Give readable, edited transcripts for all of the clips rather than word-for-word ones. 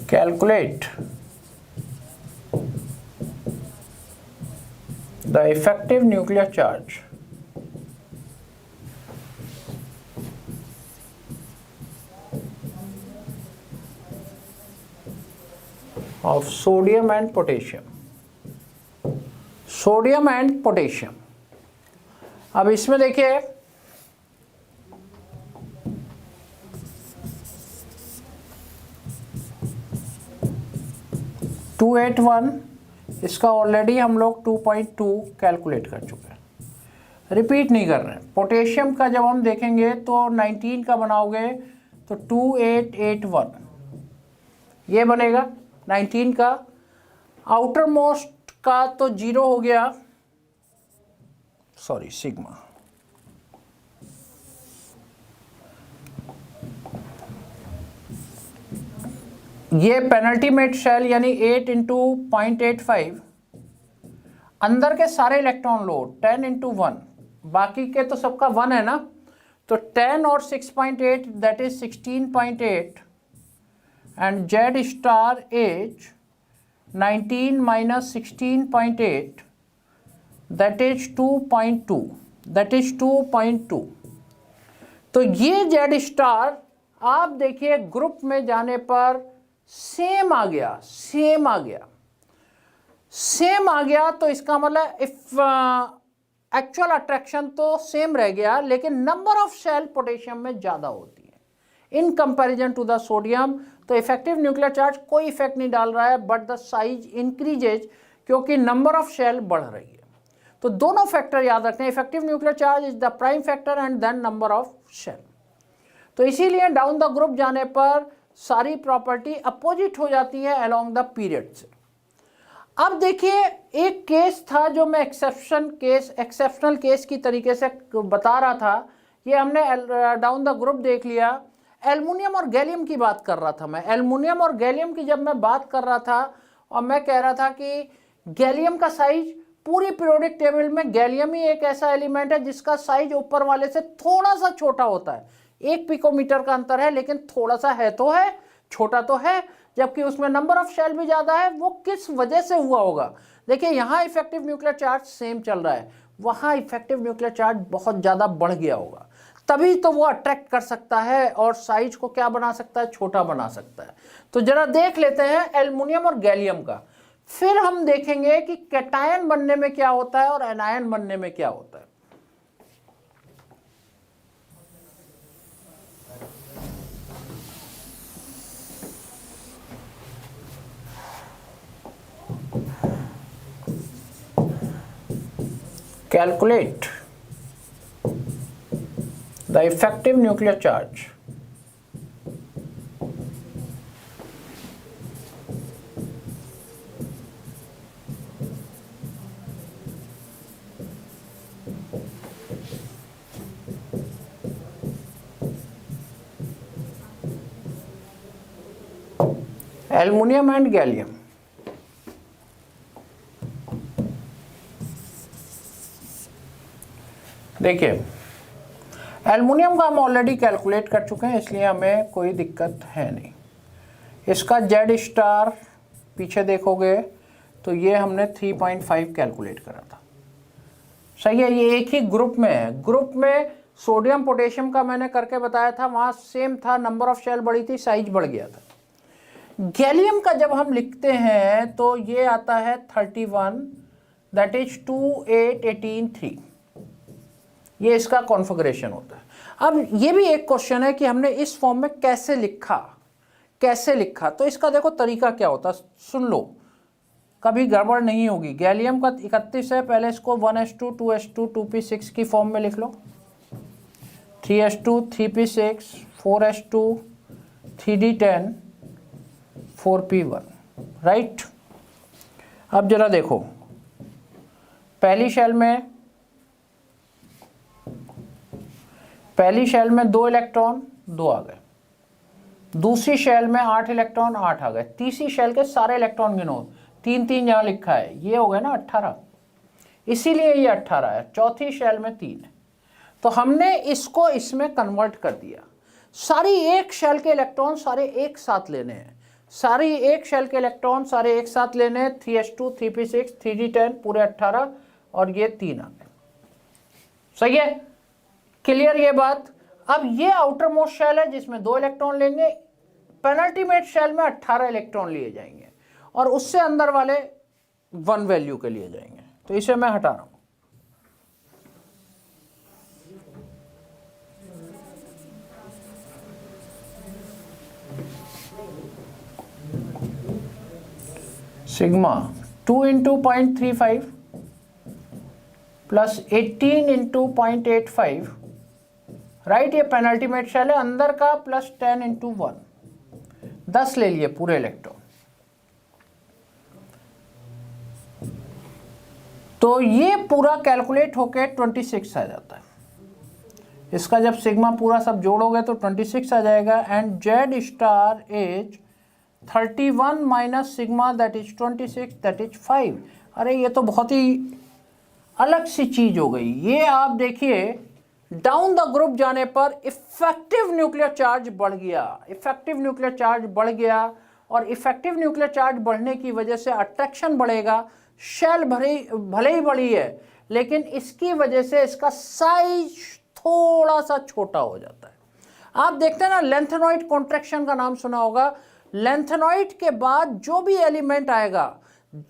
Calculate the effective nuclear charge of sodium and potassium. Sodium and potassium. अब इसमें देखिए (281), इसका ऑलरेडी हम लोग 2.2 कैलकुलेट कर चुके हैं, रिपीट नहीं कर रहे हैं। पोटेशियम का जब हम देखेंगे तो 19 का बनाओगे तो 2881 ये बनेगा 19 का। आउटर मोस्ट का तो 0 हो गया, सॉरी सिग्मा। ये पेनल्टीमेट शेल यानी 8 × 0.85, अंदर के सारे इलेक्ट्रॉन लोड 10 × 1, बाकी के तो सबका 1 है ना, तो 10 और 6.8 that is 16.8 and Z star is 19 - 16.8 that is 2.2, that is 2.2। तो ये जेड स्टार आप देखिए ग्रुप में जाने पर सेम आ गया, सेम आ गया, सेम आ गया। तो इसका मतलब इफ एक्चुअल अट्रैक्शन तो सेम रह गया, लेकिन नंबर ऑफ शेल पोटेशियम में ज़्यादा होती है in comparison to the sodium. तो इफेक्टिव न्यूक्लियर चार्ज कोई इफेक्ट नहीं डाल रहा है, बट द साइज इंक्रीजेज क्योंकि नंबर ऑफ शेल बढ़ रही है। तो दोनों फैक्टर याद रखते हैं, effective nuclear charge is the prime factor and then number of shell. तो इसीलिए डाउन द ग्रुप जाने पर सारी प्रॉपर्टी अपोजिट हो जाती है अलोंग द पीरियड से। अब देखिए एक केस था जो मैं एक्सेप्शनल केस की तरीके से बता रहा था। ये हमने डाउन द ग्रुप देख लिया। एल्युमिनियम और गैलियम की बात कर रहा था मैं। एल्युमिनियम और गैलियम की जब मैं बात कर रहा था और मैं कह रहा था कि गैलियम का साइज पूरी पीरियोडिक टेबल में गैलियम ही एक ऐसा एलिमेंट है जिसका साइज ऊपर वाले से थोड़ा सा छोटा होता है, 1 पिकोमीटर का अंतर है, लेकिन थोड़ा सा है तो है, छोटा तो है, जबकि उसमें नंबर ऑफ शेल भी ज़्यादा है। वो किस वजह से हुआ होगा? देखिए यहाँ इफेक्टिव न्यूक्लियर चार्ज सेम चल रहा है, वहाँ इफेक्टिव न्यूक्लियर चार्ज बहुत ज़्यादा बढ़ गया होगा, तभी तो वो अट्रैक्ट कर सकता है और साइज को क्या बना सकता है, छोटा बना सकता है। तो जरा देख लेते हैं एल्युमिनियम और गैलियम का, फिर हम देखेंगे कि कैटायन बनने में क्या होता है और एनायन बनने में क्या होता है। Calculate the effective nuclear charge aluminum and gallium। देखिए एल्युमिनियम का हम ऑलरेडी कैलकुलेट कर चुके हैं, इसलिए हमें कोई दिक्कत है नहीं। इसका जेड स्टार पीछे देखोगे तो ये हमने 3.5 कैलकुलेट करा था, सही है। ये एक ही ग्रुप में है। ग्रुप में सोडियम पोटेशियम का मैंने करके बताया था, वहाँ सेम था, नंबर ऑफ शेल बढ़ी थी, साइज बढ़ गया था। गैलियम का जब हम लिखते हैं तो ये आता है 31 दैट इज 28183, ये इसका कॉन्फ़िगरेशन होता है। अब ये भी एक क्वेश्चन है कि हमने इस फॉर्म में कैसे लिखा। तो इसका देखो तरीका क्या होता है, सुन लो, कभी गड़बड़ नहीं होगी। गैलियम का 31 है, पहले इसको 1s2 2s2 2p6 की फॉर्म में लिख लो, 3s2 3p6 4s2 3d10 4p1, right. अब जरा देखो, पहली शेल में 2 इलेक्ट्रॉन 2 आ गए, दूसरी शेल में 8 इलेक्ट्रॉन 8 आ गए, तीसरी शेल के सारे इलेक्ट्रॉन गिनो, 3 3 यहाँ लिखा है, ये हो गया ना 18, इसीलिए ये 18 है। चौथी शेल में 3 है, तो हमने इसको इसमें कन्वर्ट कर दिया। सारी एक शेल के इलेक्ट्रॉन सारे एक साथ लेने हैं, सारी एक शेल के इलेक्ट्रॉन सारे एक साथ लेने हैं, 3s2 3p6 3d10 पूरे 18 और ये 3 आ गए। सही है, क्लियर ये बात। अब ये आउटर मोस्ट शेल है जिसमें 2 इलेक्ट्रॉन लेंगे, पेनल्टीमेट शेल में 18 इलेक्ट्रॉन लिए जाएंगे और उससे अंदर वाले 1 वैल्यू के लिए जाएंगे। तो इसे मैं हटा रहा हूं। Sigma 2 into 0.35 plus 18 into 0.85, right, ये पेनल्टीमेट शेल है अंदर का, प्लस 10 इंटू 1, 10 ले लिए पूरे इलेक्ट्रॉन। तो ये पूरा कैलकुलेट होके 26 आ जाता है। इसका जब सिग्मा पूरा सब जोड़ोगे तो 26 आ जाएगा। And Z star is 31 minus sigma that is 26 that is 5। अरे ये तो बहुत ही अलग सी चीज हो गई। ये आप देखिए डाउन द ग्रुप जाने पर इफेक्टिव न्यूक्लियर चार्ज बढ़ गया, इफेक्टिव न्यूक्लियर चार्ज बढ़ गया और इफेक्टिव न्यूक्लियर चार्ज बढ़ने की वजह से अट्रैक्शन बढ़ेगा। शेल भले ही बड़ी है लेकिन इसकी वजह से इसका साइज थोड़ा सा छोटा हो जाता है। आप देखते हैं ना, लेंथेनॉइड कॉन्ट्रैक्शन का नाम सुना होगा। लेंथेनॉइड के बाद जो भी एलिमेंट आएगा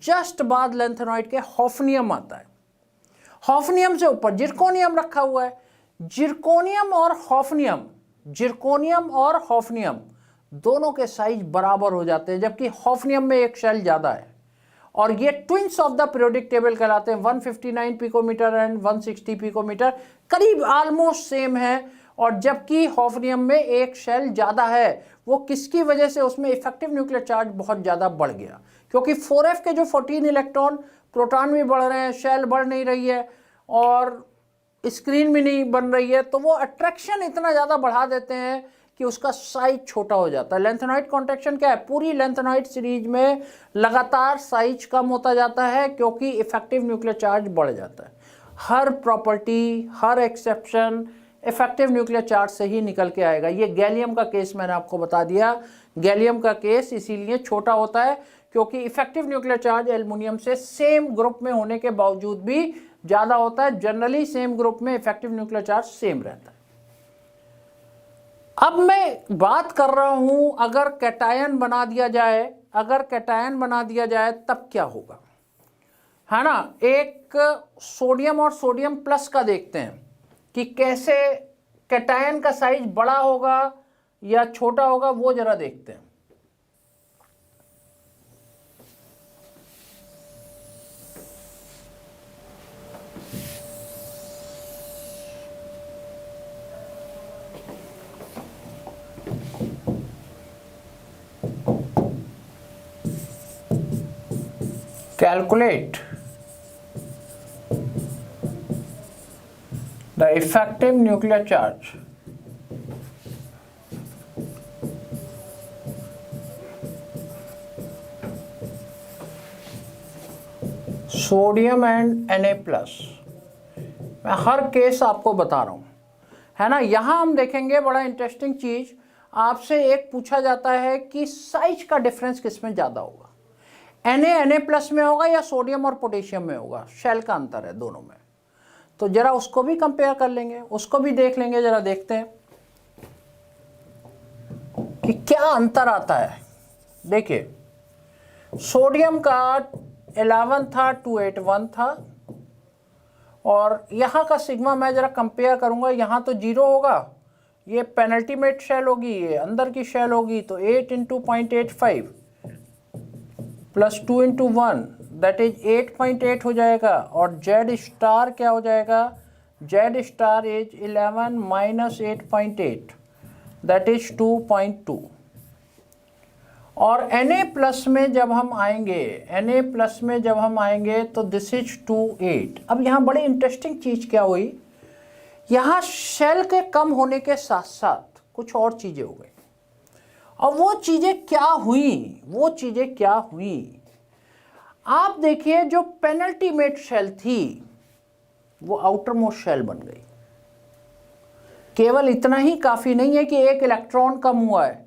जस्ट बाद लेंथेनॉइड के हॉफनियम आता है। हॉफनियम से ऊपर जिरकोनियम रखा हुआ है। जिरकोनियम और हॉफनियम दोनों के साइज बराबर हो जाते हैं, जबकि हॉफनियम में एक शेल ज्यादा है और ये twins of the periodic table कहलाते हैं। 159 पिकोमीटर एंड 160 पिकोमीटर करीब ऑलमोस्ट सेम है, और जबकि हॉफनियम में एक शेल ज्यादा है। वो किसकी वजह से? उसमें इफेक्टिव न्यूक्लियर चार्ज बहुत ज्यादा बढ़ गया, क्योंकि 4f के जो 14 इलेक्ट्रॉन, प्रोटॉन भी बढ़ रहे हैं, शेल बढ़ नहीं रही है और स्क्रीन भी नहीं बन रही है, तो वो अट्रैक्शन इतना ज़्यादा बढ़ा देते हैं कि उसका साइज छोटा हो जाता है। लेंथेनॉइड कॉन्ट्रैक्शन क्या है? पूरी लेंथेनॉइड सीरीज में लगातार साइज कम होता जाता है क्योंकि इफेक्टिव न्यूक्लियर चार्ज बढ़ जाता है। हर प्रॉपर्टी, हर एक्सेप्शन इफेक्टिव न्यूक्लियर चार्ज से ही निकल के आएगा। ये गैलियम का केस मैंने आपको बता दिया। गैलियम का केस इसीलिए छोटा होता है क्योंकि इफेक्टिव न्यूक्लियर चार्ज एल्युमिनियम से सेम ग्रुप में होने के बावजूद भी ज़्यादा होता है। जनरली सेम ग्रुप में इफेक्टिव न्यूक्लियर चार्ज सेम रहता है। अब मैं बात कर रहा हूं अगर कैटायन बना दिया जाए, तब क्या होगा, है ना। एक सोडियम और सोडियम प्लस का देखते हैं कि कैसे कैटायन का साइज बड़ा होगा या छोटा होगा, वो जरा देखते हैं। Calculate the effective nuclear charge sodium and Na+। मैं हर केस आपको बता रहा हूं, है ना। यहां हम देखेंगे बड़ा इंटरेस्टिंग चीज। आपसे एक पूछा जाता है कि साइज का डिफरेंस किसमें ज्यादा होगा, Na+ में होगा या सोडियम और पोटेशियम में होगा। शेल का अंतर है दोनों में, तो जरा उसको भी कंपेयर कर लेंगे, उसको भी देख लेंगे। जरा देखते हैं कि क्या अंतर आता है। देखिए, सोडियम का 11 था, 281 था, और यहाँ का सिग्मा मैं जरा कंपेयर करूंगा। यहाँ तो 0 होगा, ये पेनल्टीमेट शेल होगी, ये अंदर की शेल होगी, तो 8 into 0.85 plus 2 into 1 that is 8.8 हो जाएगा। और जेड स्टार क्या हो जाएगा? Z star is 11 minus 8.8 that is 2.2। और Na+ में जब हम आएंगे, तो दिस इज 28। अब यहाँ बड़ी इंटरेस्टिंग चीज क्या हुई, यहाँ शेल के कम होने के साथ साथ कुछ और चीजें हो गई। और वो चीजें क्या हुई, आप देखिए, जो पेनल्टीमेट शेल थी वो आउटर मोस्ट शेल बन गई। केवल इतना ही काफी नहीं है कि एक इलेक्ट्रॉन कम हुआ है,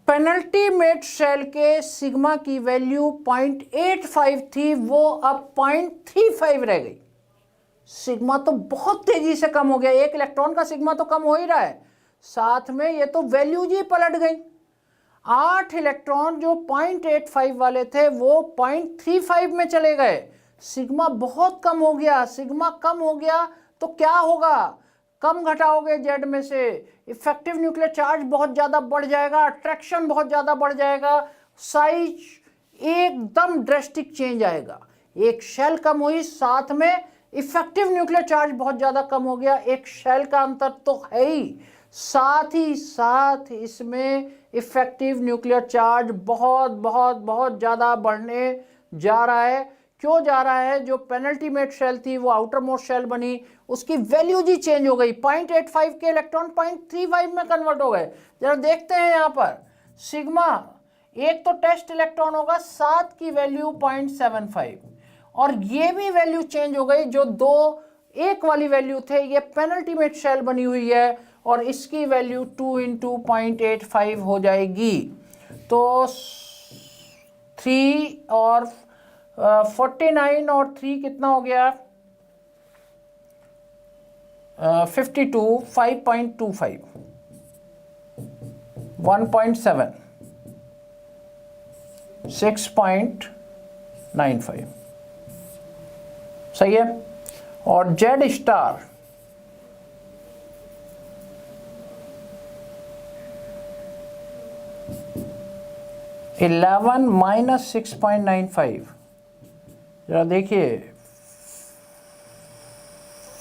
पेनल्टीमेट शेल के सिग्मा की वैल्यू 0.85 थी, वो अब 0.35 रह गई। सिग्मा तो बहुत तेजी से कम हो गया, एक इलेक्ट्रॉन का सिग्मा तो कम हो ही रहा है, साथ में ये तो वैल्यूज ही पलट गई। 8 इलेक्ट्रॉन जो 0.85 वाले थे वो 0.35 में चले गए। सिग्मा बहुत कम हो गया। सिग्मा कम हो गया तो क्या होगा, कम घटाओगे जेड में से, इफेक्टिव न्यूक्लियर चार्ज बहुत ज्यादा बढ़ जाएगा, अट्रैक्शन बहुत ज्यादा बढ़ जाएगा, साइज एकदम ड्रेस्टिक चेंज आएगा। एक शेल कम हुई, साथ में इफेक्टिव न्यूक्लियर चार्ज बहुत ज्यादा कम हो गया। एक शेल का अंतर तो है ही, साथ ही साथ इसमें इफेक्टिव न्यूक्लियर चार्ज बहुत बहुत बहुत ज्यादा बढ़ने जा रहा है। क्यों जा रहा है, जो पेनल्टीमेट शेल थी वो आउटर मोस्ट शेल बनी, उसकी वैल्यूज ही चेंज हो गई। 0.85 के इलेक्ट्रॉन 0.35 में कन्वर्ट हो गए। जरा देखते हैं यहाँ पर सिग्मा, एक तो टेस्ट इलेक्ट्रॉन होगा, 7 की वैल्यू 0.75 और ये भी वैल्यू चेंज हो गई। जो 2 1 वाली वैल्यू थे ये पेनल्टीमेट शेल बनी हुई है और इसकी वैल्यू 2 × 0.85 हो जाएगी। तो 3 और 49 और 3 कितना हो गया, 52, 5.25, 1.7, 6.95, सही है। और जेड स्टार 11 माइनस 6.95, जरा देखिए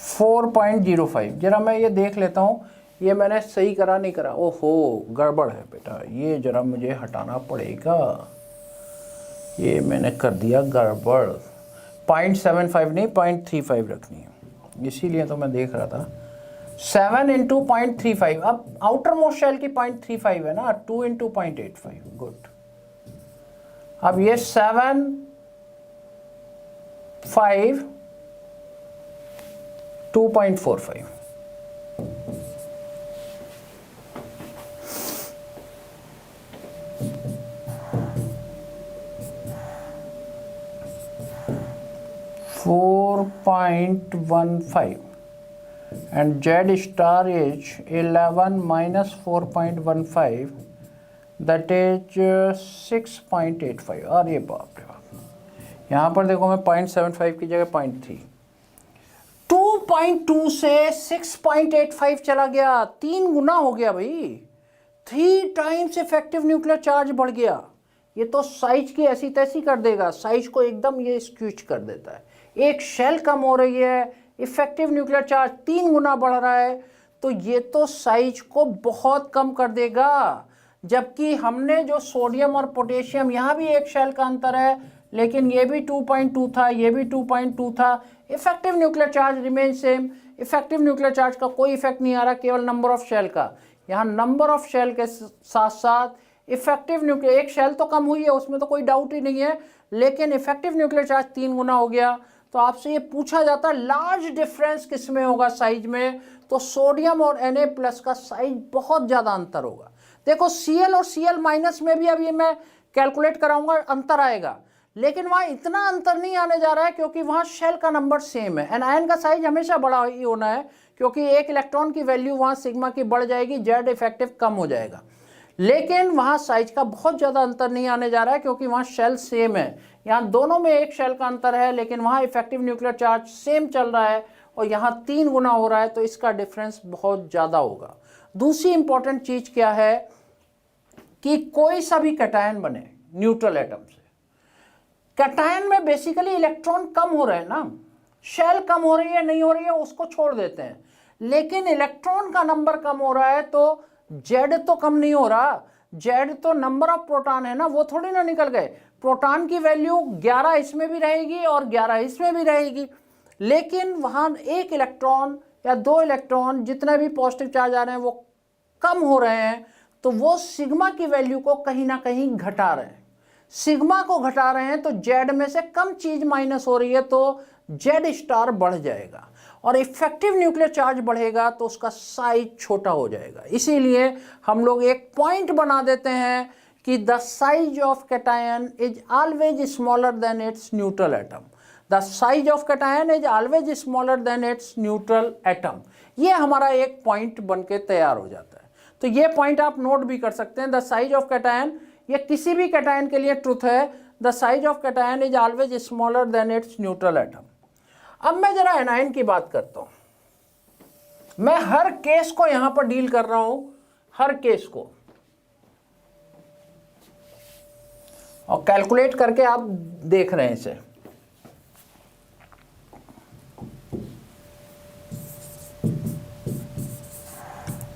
4.05। जरा मैं ये देख लेता हूँ ये मैंने सही करा नहीं करा। ओहो गड़बड़ है बेटा, ये जरा मुझे हटाना पड़ेगा, ये मैंने कर दिया गड़बड़। 0.75 नहीं 0.35 रखनी है, इसीलिए तो मैं देख रहा था। 7 × 0.35, अब आउटर मोस्ट शेल की 0.35 है ना, 2 × 0.85, गुड। अब ये 7, 5, 2.45, .15 and Z star is 11 minus 4.15, that is 6.85। अरे बाप रे बाप, यहाँ पर देखो मैं 0.75 की जगह 0.3, 2.2 से 6.85 चला गया, 3 गुना हो गया भाई, 3 टाइम्स इफेक्टिव न्यूक्लियर चार्ज बढ़ गया। ये तो साइज की ऐसी तैसी कर देगा, साइज को एकदम ये स्क्यूच कर देता है। एक शेल कम हो रही है, इफेक्टिव न्यूक्लियर चार्ज 3 गुना बढ़ रहा है, तो ये तो साइज को बहुत कम कर देगा। जबकि हमने जो सोडियम और पोटेशियम, यहाँ भी एक शेल का अंतर है, लेकिन ये भी 2.2 था, ये भी 2.2 था, effective nuclear charge remain same. Effective nuclear charge का कोई इफेक्ट नहीं आ रहा, केवल नंबर ऑफ शेल का। यहाँ नंबर ऑफ शेल के साथ साथ इफेक्टिव न्यूक्लियर, एक शेल तो कम हुई है, उसमें तो कोई डाउट ही नहीं है, लेकिन इफेक्टिव न्यूक्लियर चार्ज 3 गुना हो गया। तो आपसे ये पूछा जाता है लार्ज डिफरेंस किस में होगा साइज में, तो सोडियम और Na+ का साइज बहुत ज़्यादा अंतर होगा। देखो Cl और Cl- में भी अभी मैं कैलकुलेट कराऊंगा, अंतर आएगा, लेकिन वहाँ इतना अंतर नहीं आने जा रहा है क्योंकि वहाँ शेल का नंबर सेम है। एनायन का साइज हमेशा बड़ा ही होना है क्योंकि एक इलेक्ट्रॉन की वैल्यू वहाँ सिग्मा की बढ़ जाएगी, जेड इफेक्टिव कम हो जाएगा। लेकिन वहाँ साइज का बहुत ज़्यादा अंतर नहीं आने जा रहा है क्योंकि वहाँ शेल सेम है। यहाँ दोनों में एक शेल का अंतर है, लेकिन वहाँ इफेक्टिव न्यूक्लियर चार्ज सेम चल रहा है और यहाँ 3 गुना हो रहा है, तो इसका डिफरेंस बहुत ज़्यादा होगा। दूसरी इंपॉर्टेंट चीज़ क्या है कि कोई सा भी कैटायन बने न्यूट्रल एटम से, कैटायन में बेसिकली इलेक्ट्रॉन कम हो रहे हैं ना, शेल कम हो रही है नहीं हो रही है उसको छोड़ देते हैं, लेकिन इलेक्ट्रॉन का नंबर कम हो रहा है तो जेड तो कम नहीं हो रहा। जेड तो नंबर ऑफ प्रोटॉन है ना, वो थोड़ी ना निकल गए। प्रोटॉन की वैल्यू 11 इसमें भी रहेगी और 11 इसमें भी रहेगी, लेकिन वहाँ एक इलेक्ट्रॉन या 2 इलेक्ट्रॉन जितने भी पॉजिटिव चार्ज आ रहे हैं वो कम हो रहे हैं, तो वो सिग्मा की वैल्यू को कहीं ना कहीं घटा रहे हैं। सिग्मा को घटा रहे हैं तो जेड में से कम चीज माइनस हो रही है, तो जेड स्टार बढ़ जाएगा। और इफेक्टिव न्यूक्लियर चार्ज बढ़ेगा तो उसका साइज छोटा हो जाएगा। इसीलिए हम लोग एक पॉइंट बना देते हैं कि the size of cation is always smaller than it's neutral atom. The size of cation is always smaller than it's neutral atom. ये हमारा एक पॉइंट बन के तैयार हो जाता है। तो ये पॉइंट आप नोट भी कर सकते हैं। द साइज ऑफ कैटायन, ये किसी भी कैटायन के लिए ट्रुथ है। The size of cation is always smaller than it's neutral atom. अब मैं जरा एनायन की बात करता हूं। मैं हर केस को यहां पर डील कर रहा हूं, हर केस को, और कैलकुलेट करके आप देख रहे हैं इसे।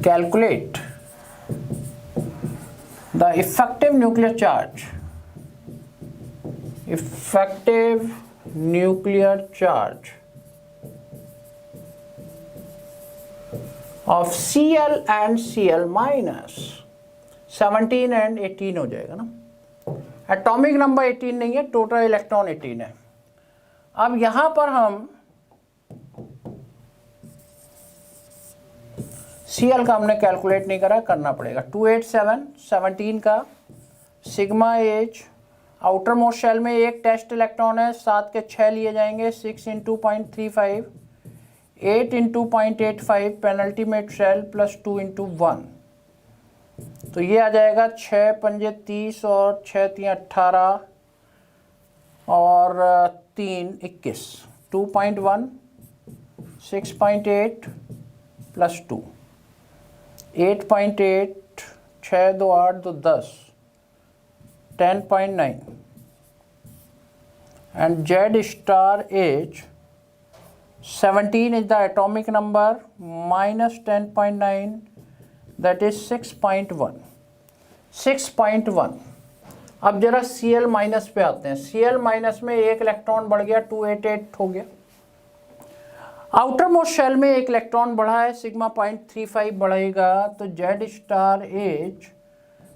Calculate the effective nuclear charge, effective nuclear charge of Cl and Cl minus 17 and 18 हो जाएगा ना। एटॉमिक नंबर 18 नहीं है, टोटल इलेक्ट्रॉन 18 है। अब यहां पर हम Cl का हमने कैलकुलेट नहीं करा, करना पड़ेगा। 287 17 का sigma edge, outer most shell में एक टेस्ट इलेक्ट्रॉन है, 7 के 6 लिए जाएंगे, 6 × 0.35, 8 × 0.85 पेनल्टीमेट शेल प्लस 2 × 1, तो ये आ जाएगा 6 पंजे 30 और 6 3 18 और 3 21, 2.1, 6.8 plus 2, 8.8, 6 2 8 2 10, 10.9 and Z star is 17 is the atomic number minus 10.9, that is 6.1, 6.1। अब जरा Cl माइनस पे आते हैं। Cl माइनस में एक इलेक्ट्रॉन बढ़ गया, 288 हो गया। आउटर मोस्ट शेल में एक इलेक्ट्रॉन बढ़ा है, सिग्मा 0.35 बढ़ेगा, तो Z स्टार एज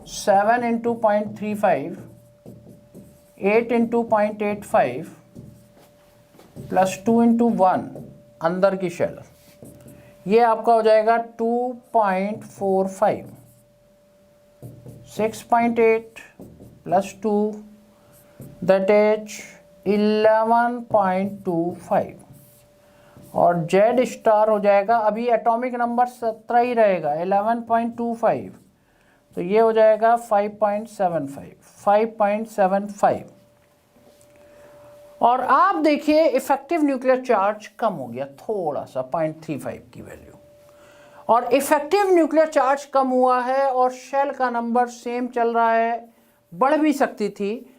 7 × 0.35, 8 × 0.85 प्लस 2 × 1 अंदर की शेल, ये आपका हो जाएगा 2.45, 6.8 प्लस 2 दैट इज 11.25 और Z स्टार हो जाएगा, अभी एटॉमिक नंबर 17 ही रहेगा, 11.25, तो ये हो जाएगा 5.75। और आप देखिए इफेक्टिव न्यूक्लियर चार्ज कम हो गया थोड़ा सा, 0.35 की वैल्यू, और इफेक्टिव न्यूक्लियर चार्ज कम हुआ है और शेल का नंबर सेम चल रहा है, बढ़ भी सकती थी।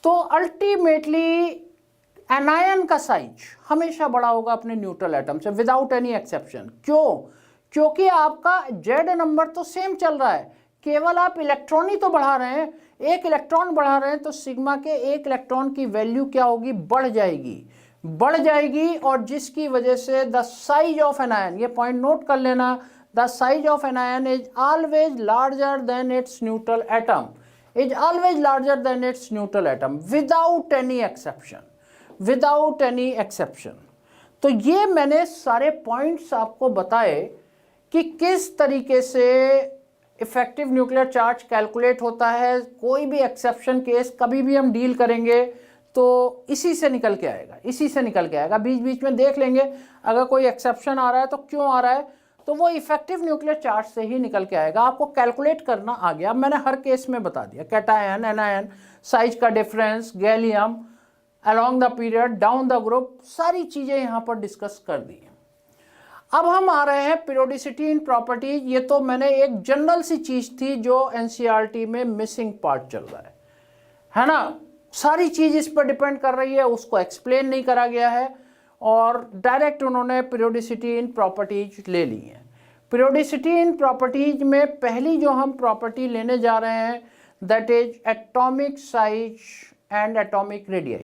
तो अल्टीमेटली एनायन का साइज हमेशा बड़ा होगा अपने न्यूट्रल एटम से, विदाउट एनी एक्सेप्शन। क्यों? क्योंकि आपका जेड नंबर तो सेम चल रहा है, केवल आप इलेक्ट्रॉन ही तो बढ़ा रहे हैं, एक इलेक्ट्रॉन बढ़ा रहे हैं, तो सिग्मा के एक इलेक्ट्रॉन की वैल्यू क्या होगी? बढ़ जाएगी, और जिसकी वजह से द साइज ऑफ एनायन, ये पॉइंट नोट कर लेना, the size of anion is always larger than it's neutral atom, is always larger than it's neutral atom without any exception. तो ये मैंने सारे पॉइंट्स आपको बताए कि किस तरीके से इफेक्टिव न्यूक्लियर चार्ज कैलकुलेट होता है। कोई भी एक्सेप्शन केस कभी भी हम डील करेंगे तो इसी से निकल के आएगा, बीच बीच में देख लेंगे अगर कोई एक्सेप्शन आ रहा है तो क्यों आ रहा है, तो वो इफेक्टिव न्यूक्लियर चार्ज से ही निकल के आएगा। आपको कैलकुलेट करना आ गया, मैंने हर केस में बता दिया, कैटायन, एनायन, साइज का difference, gallium, along the period, down the group, सारी चीज़ें यहाँ पर डिस्कस कर दी हैं। अब हम आ रहे हैं पीरियोडिसिटी इन प्रॉपर्टीज। ये तो मैंने एक जनरल सी चीज़ थी जो एनसीईआरटी में मिसिंग पार्ट चल रहा है ना, सारी चीज़ इस पर डिपेंड कर रही है, उसको एक्सप्लेन नहीं करा गया है और डायरेक्ट उन्होंने पीरियोडिसिटी इन प्रॉपर्टीज ले ली है। पीरियोडिसिटी इन प्रॉपर्टीज में पहली जो हम प्रॉपर्टी लेने जा रहे हैं that is atomic size and atomic radius.